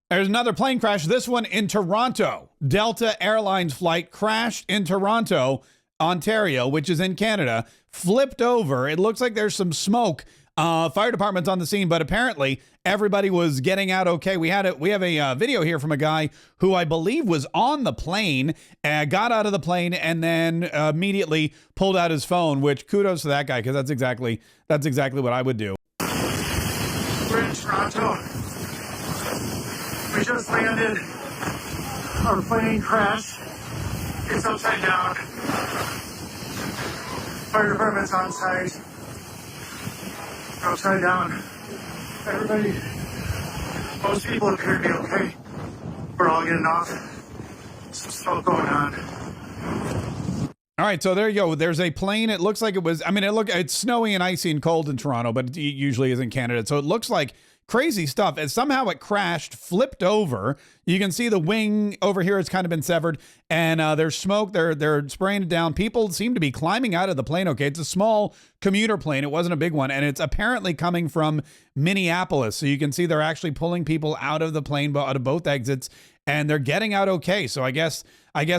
There's another plane crash, this one in Toronto. Delta Airlines flight crashed in Toronto, Ontario, which is in Canada, flipped over. It looks like there's some smoke. Fire department's on the scene, but apparently everybody was getting out okay. We have a video here from a guy who I believe was on the plane, got out of the plane, and then immediately pulled out his phone, which kudos to that guy, because that's exactly what I would do. We're in Toronto. We just landed. Our plane crashed. It's upside down. Fire department's on site. We're upside down. Everybody, most people appear to be okay. We're all getting off. Some smoke going on. All right, so there you go. There's a plane. It looks like it was, it's snowy and icy and cold in Toronto, but it usually is in Canada. So it looks like crazy stuff. And somehow it crashed, flipped over. You can see the wing over here has kind of been severed, and there's smoke. They're spraying it down. People seem to be climbing out of the plane. Okay, it's a small commuter plane. It wasn't a big one, and it's apparently coming from Minneapolis. So you can see they're actually pulling people out of the plane, out of both exits, and they're getting out okay. So I guess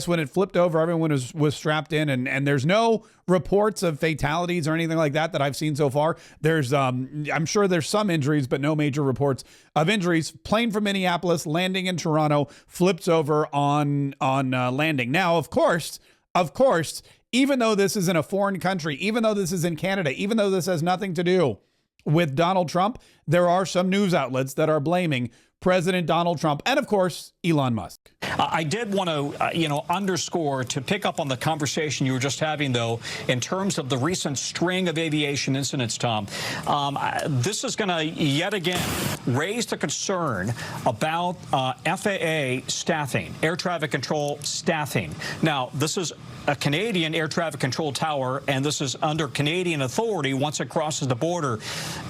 when it flipped over, everyone was strapped in, and there's no reports of fatalities or anything like that I've seen so far. There's I'm sure there's some injuries, but no major reports of injuries. Plane from Minneapolis landing in Toronto, flips over on landing. Now, of course, even though this is in a foreign country, even though this is in Canada, even though this has nothing to do with Donald Trump, there are some news outlets that are blaming President Donald Trump and, of course, Elon Musk. I did want to, underscore, to pick up on the conversation you were just having, though, in terms of the recent string of aviation incidents, Tom. This is going to yet again raise the concern about FAA staffing, air traffic control staffing. Now, this is a Canadian air traffic control tower, and this is under Canadian authority once it crosses the border.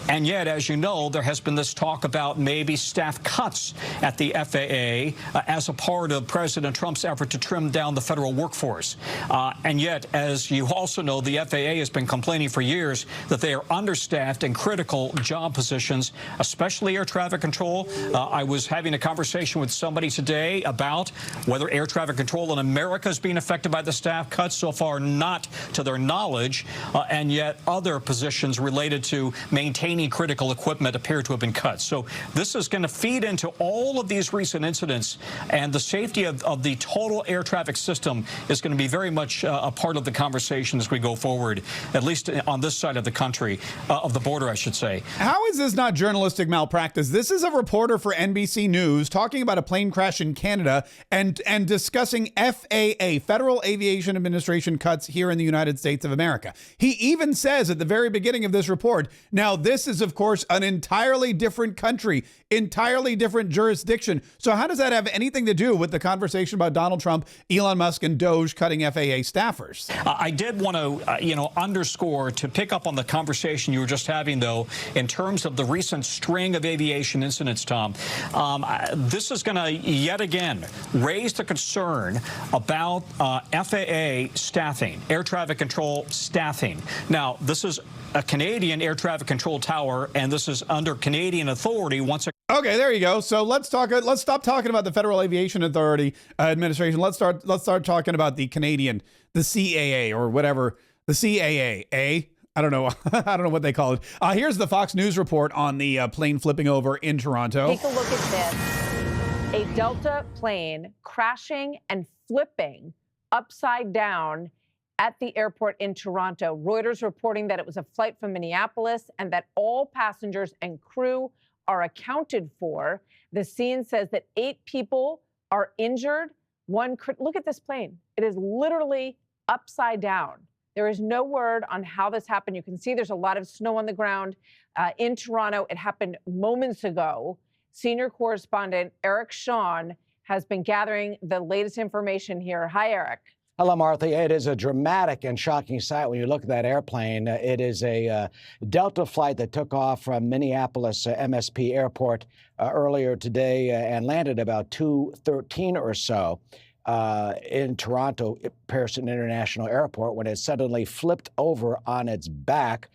And yet, as you know, there has been this talk about maybe staff cuts at the FAA as a part of President Trump's effort to trim down the federal workforce. And yet, as you also know, the FAA has been complaining for years that they are understaffed in critical job positions, especially air traffic control. I was having a conversation with somebody today about whether air traffic control in America is being affected by the staff cuts. So far, not to their knowledge, and yet other positions related to maintaining critical equipment appear to have been cut. So this is going to feed into all of these recent incidents, and the safety of the total air traffic system is going to be very much a part of the conversation as we go forward, at least on this side of the country, of the border, I should say. How is this not journalistic malpractice? This is a reporter for NBC News talking about a plane crash in Canada and discussing FAA, Federal Aviation Administration, cuts here in the United States of America. He even says at the very beginning of this report, now this is, of course, an entirely different country, entirely different jurisdiction. So how does that have anything to do with the conversation about Donald Trump, Elon Musk, and Doge cutting FAA staffers? I did want to, underscore, to pick up on the conversation you were just having, though, in terms of the recent string of aviation incidents, Tom. This is going to yet again raise the concern about FAA staffing, air traffic control staffing. Now, this is a Canadian air traffic control tower, and this is under Canadian authority once it... Okay, there you go. So let's stop talking about the Federal Aviation Authority administration. Let's start talking about the Canadian, the CAA or whatever, the CAA, I don't know. I don't know what they call it. Here's the Fox News report on the plane flipping over in Toronto. Take a look at this. A Delta plane crashing and flipping upside down at the airport in Toronto. Reuters reporting that it was a flight from Minneapolis and that all passengers and crew are accounted for. The scene says that 8 people are injured. Look at this plane. It is literally upside down. There is no word on how this happened. You can see there's a lot of snow on the ground in Toronto. It happened moments ago. Senior correspondent Eric Shawn has been gathering the latest information here. Hi, Eric. Hello, Martha. It is a dramatic and shocking sight when you look at that airplane. It is a Delta flight that took off from Minneapolis MSP Airport earlier today and landed about 2:13 or so in Toronto Pearson International Airport when it suddenly flipped over on its back,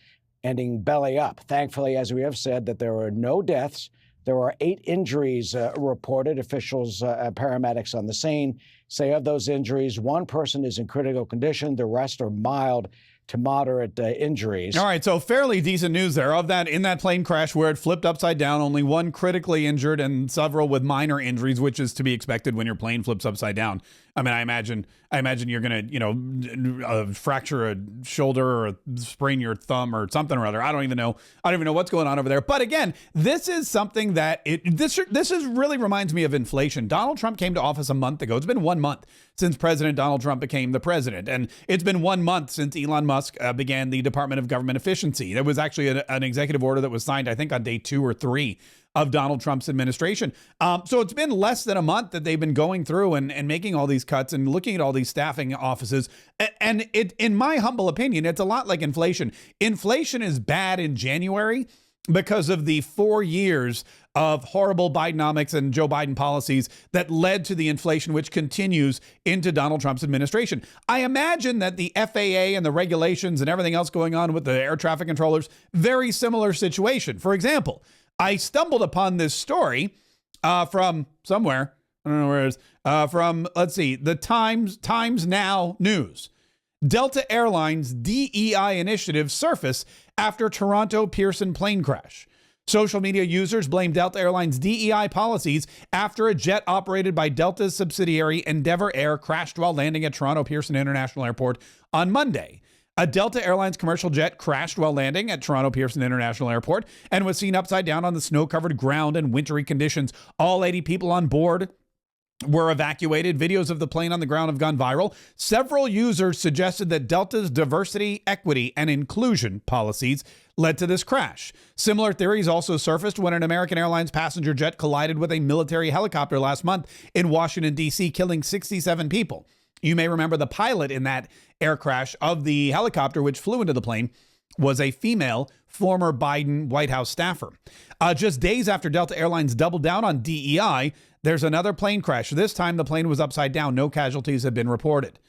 ending belly up. Thankfully, as we have said, that there were no deaths. There are 8 injuries reported. Officials, paramedics on the scene say of those injuries, 1 person is in critical condition. The rest are mild to moderate injuries. All right, so fairly decent news there. Of that, in that plane crash where it flipped upside down, only 1 critically injured and several with minor injuries, which is to be expected when your plane flips upside down. I mean, I imagine you're gonna, fracture a shoulder or sprain your thumb or something or other. I don't even know what's going on over there. But again, this is something that this really reminds me of inflation. Donald Trump came to office a month ago. It's been 1 month since President Donald Trump became the president, and it's been 1 month since Elon Musk began the Department of Government Efficiency. There was actually an executive order that was signed, I think, on day 2 or 3 of Donald Trump's administration. So it's been less than a month that they've been going through and making all these cuts and looking at all these staffing offices. And in my humble opinion, it's a lot like inflation. Inflation is bad in January because of the 4 years of horrible Bidenomics and Joe Biden policies that led to the inflation, which continues into Donald Trump's administration. I imagine that the FAA and the regulations and everything else going on with the air traffic controllers, very similar situation. For example, I stumbled upon this story from somewhere. I don't know where it is. From, let's see, the Times Now News. Delta Airlines DEI initiative surface after Toronto Pearson plane crash. Social media users blame Delta Airlines' DEI policies after a jet operated by Delta's subsidiary Endeavour Air crashed while landing at Toronto Pearson International Airport on Monday. A Delta Airlines commercial jet crashed while landing at Toronto Pearson International Airport and was seen upside down on the snow-covered ground in wintry conditions. All 80 people on board were evacuated. Videos of the plane on the ground have gone viral. Several users suggested that Delta's diversity, equity, and inclusion policies led to this crash. Similar theories also surfaced when an American Airlines passenger jet collided with a military helicopter last month in Washington, D.C., killing 67 people. You may remember the pilot in that air crash of the helicopter, which flew into the plane, was a female former Biden White House staffer. Just days after Delta Airlines doubled down on DEI, there's another plane crash. This time the plane was upside down. No casualties have been reported.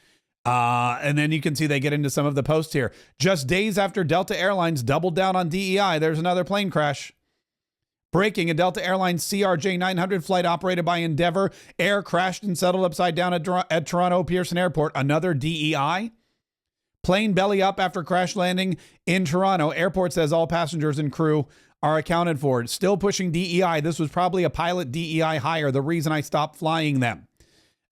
And then you can see they get into some of the posts here. Just days after Delta Airlines doubled down on DEI, there's another plane crash. Breaking, a Delta Airlines CRJ 900 flight operated by Endeavour Air crashed and settled upside down at Toronto Pearson Airport. Another DEI. Plane belly up after crash landing in Toronto. Airport says all passengers and crew are accounted for. Still pushing DEI. This was probably a pilot DEI hire, the reason I stopped flying them.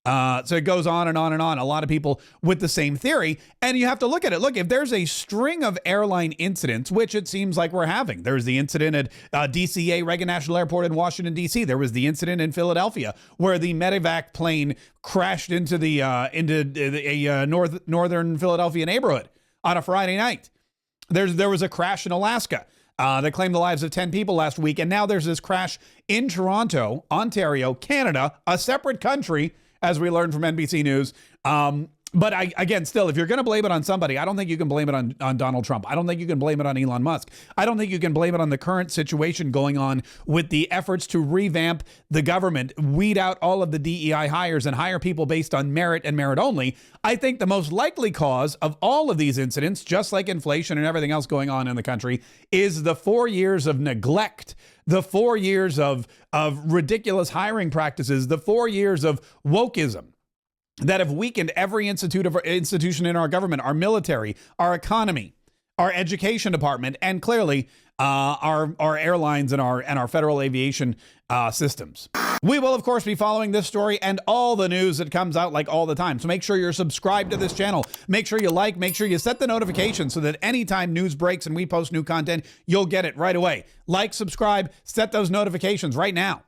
So it goes on and on and on. A lot of people with the same theory. And you have to look at it. Look, if there's a string of airline incidents, which it seems like we're having. There's the incident at DCA, Reagan National Airport in Washington, D.C. There was the incident in Philadelphia where the medevac plane crashed into a northern Philadelphia neighborhood on a Friday night. There was a crash in Alaska that claimed the lives of 10 people last week. And now there's this crash in Toronto, Ontario, Canada, a separate country, as we learned from NBC News. But again, still, if you're going to blame it on somebody, I don't think you can blame it on Donald Trump. I don't think you can blame it on Elon Musk. I don't think you can blame it on the current situation going on with the efforts to revamp the government, weed out all of the DEI hires and hire people based on merit and merit only. I think the most likely cause of all of these incidents, just like inflation and everything else going on in the country, is the 4 years of neglect, the 4 years of ridiculous hiring practices, the 4 years of wokeism that have weakened every institution in our government, our military, our economy, our education department, and clearly our airlines and our federal aviation systems. We will, of course, be following this story and all the news that comes out like all the time. So make sure you're subscribed to this channel. Make sure you like, make sure you set the notifications so that anytime news breaks and we post new content, you'll get it right away. Like, subscribe, set those notifications right now.